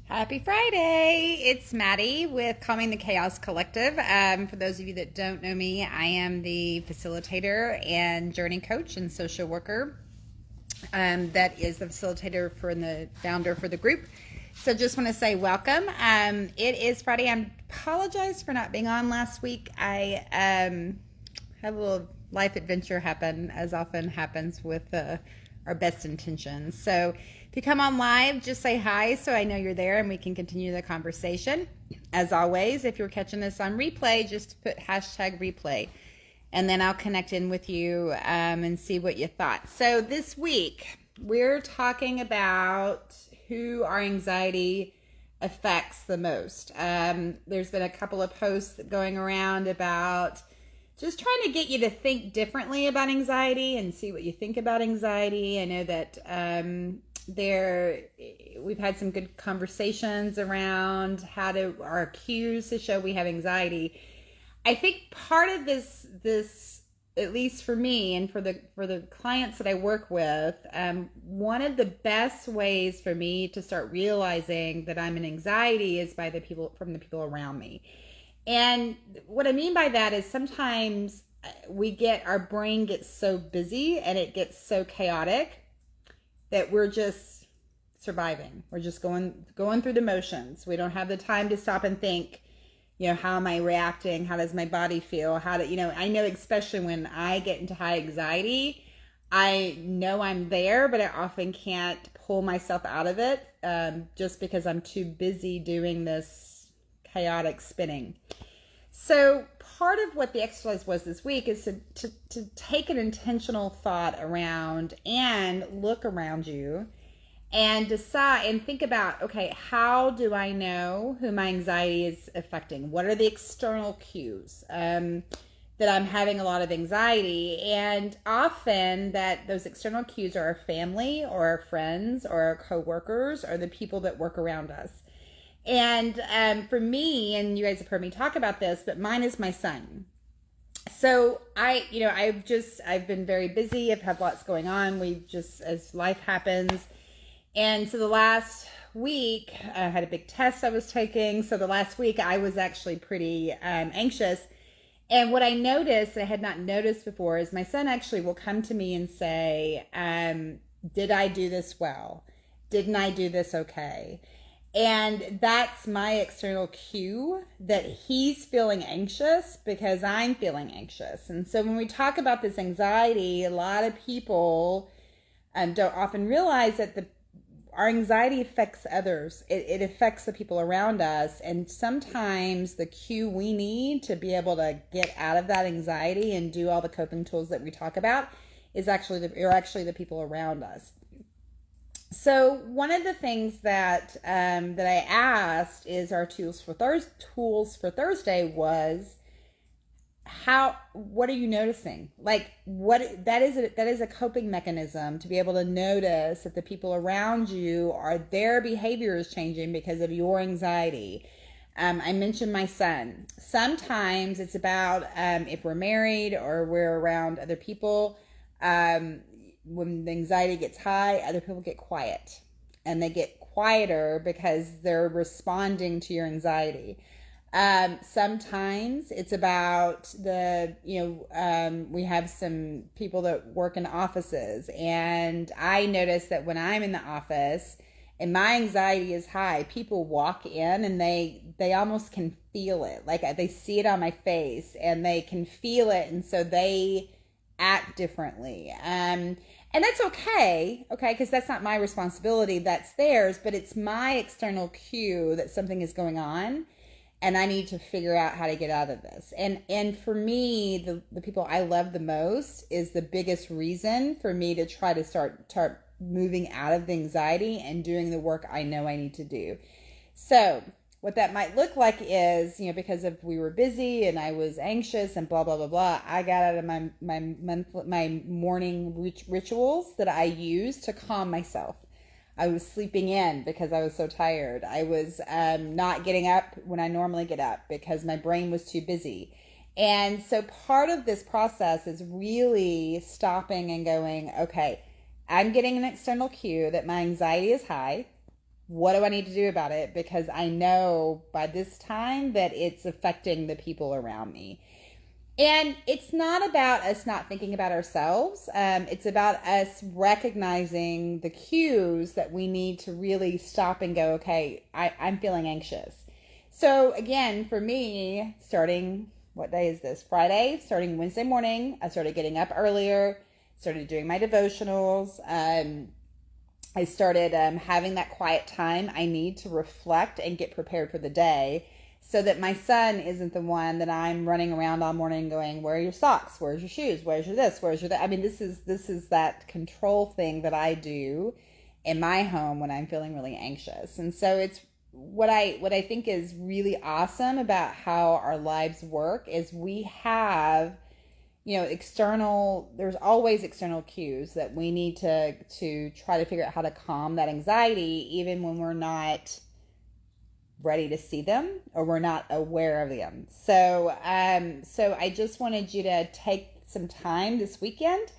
Happy Friday! It's Maddie with Calming the Chaos Collective. For those of you that don't know me, I am the facilitator and journey coach and social worker. That is the facilitator for the founder for the group. So just want to say welcome. It is Friday. I apologize for not being on last week. I had a little life adventure happen, as often happens with our best intentions. So if you come on live, just say hi so I know you're there and we can continue the conversation. As always, if you're catching this on replay, just put hashtag replay and then I'll connect in with you and see what you thought. So this week, we're talking about who our anxiety affects the most. There's been a couple of posts going around about just trying to get you to think differently about anxiety and see what you think about anxiety. I know that we've had some good conversations around our cues to show we have anxiety. I think part of this, at least for me and for the clients that I work with, one of the best ways for me to start realizing that I'm in anxiety is from the people around me. And what I mean by that is sometimes our brain gets so busy and it gets so chaotic that we're just surviving. We're just going through the motions. We don't have the time to stop and think, how am I reacting? How does my body feel? I know especially when I get into high anxiety, I know I'm there, but I often can't pull myself out of it just because I'm too busy doing this chaotic spinning. So part of what the exercise was this week is to take an intentional thought around and look around you and decide and think about, okay, how do I know who my anxiety is affecting? What are the external cues that I'm having a lot of anxiety? And often those external cues are our family or our friends or our coworkers or the people that work around us. And for me, and you guys have heard me talk about this, but mine is my son. So I've been very busy. I've had lots going on. As life happens. And so the last week, I had a big test I was taking. So the last week I was actually pretty anxious. And what I noticed, I had not noticed before, is my son actually will come to me and say, did I do this well? Didn't I do this okay? And that's my external cue that he's feeling anxious because I'm feeling anxious. And so when we talk about this anxiety, a lot of people don't often realize that our anxiety affects others. It affects the people around us. And sometimes the cue we need to be able to get out of that anxiety and do all the coping tools that we talk about are actually the people around us. So one of the things that I asked is our tools for Thursday was what are you noticing? Like that is a coping mechanism to be able to notice that the people around you their behavior is changing because of your anxiety. I mentioned my son. Sometimes it's about if we're married or we're around other people. When the anxiety gets high, other people get quiet, and they get quieter because they're responding to your anxiety. Sometimes it's about we have some people that work in offices, and I notice that when I'm in the office and my anxiety is high, people walk in and they almost can feel it. Like they see it on my face and they can feel it, and so they act differently. And that's okay, because that's not my responsibility, that's theirs, but it's my external cue that something is going on, and I need to figure out how to get out of this. And for me, the people I love the most is the biggest reason for me to try to start moving out of the anxiety and doing the work I know I need to do. So what that might look like is, because we were busy and I was anxious and blah, blah, blah, blah, I got out of my morning rituals that I use to calm myself. I was sleeping in because I was so tired. I was not getting up when I normally get up because my brain was too busy. And so part of this process is really stopping and going, okay, I'm getting an external cue that my anxiety is high. what do I need to do about it? Because I know by this time that it's affecting the people around me. And it's not about us not thinking about ourselves. It's about us recognizing the cues that we need to really stop and go, okay, I'm feeling anxious. So again, for me, starting, what day is this? Friday, starting Wednesday morning, I started getting up earlier, started doing my devotionals. I started having that quiet time I need to reflect and get prepared for the day, so that my son isn't the one that I'm running around all morning going, where are your socks? Where's your shoes? Where's your this? Where's your that? I mean, this is that control thing that I do in my home when I'm feeling really anxious. And so it's what I think is really awesome about how our lives work is we have, there's always external cues that we need to try to figure out how to calm that anxiety, even when we're not ready to see them or we're not aware of them. So I just wanted you to take some time this weekend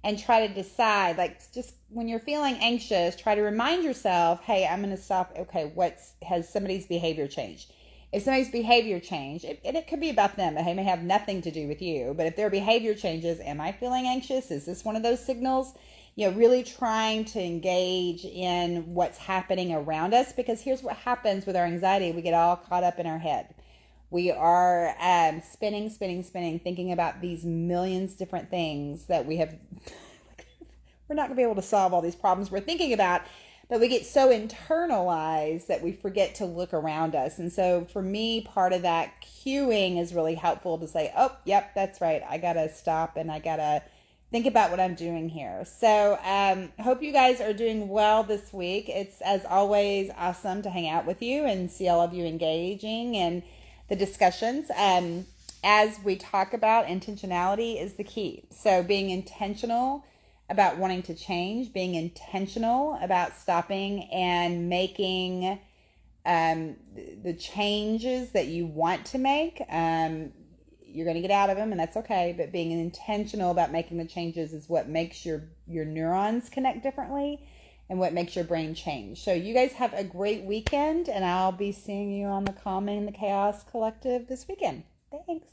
and try to decide, like, just when you're feeling anxious, try to remind yourself, hey, I'm going to stop. Okay, has somebody's behavior changed? If somebody's behavior changed, and it could be about them, it may have nothing to do with you, but if their behavior changes, am I feeling anxious? Is this one of those signals? Really trying to engage in what's happening around us, because here's what happens with our anxiety. We get all caught up in our head. We are spinning, thinking about these millions different things that we're not going to be able to solve all these problems we're thinking about, but we get so internalized that we forget to look around us. And so for me, part of that cueing is really helpful to say, oh, yep, that's right. I got to stop and I got to think about what I'm doing here. So hope you guys are doing well this week. It's, as always, awesome to hang out with you and see all of you engaging in the discussions. As we talk about, intentionality is the key. So being intentional about wanting to change, being intentional about stopping and making the changes that you want to make. You're going to get out of them, and that's okay, but being intentional about making the changes is what makes your neurons connect differently and what makes your brain change. So you guys have a great weekend, and I'll be seeing you on the Calming the Chaos Collective this weekend. Thanks.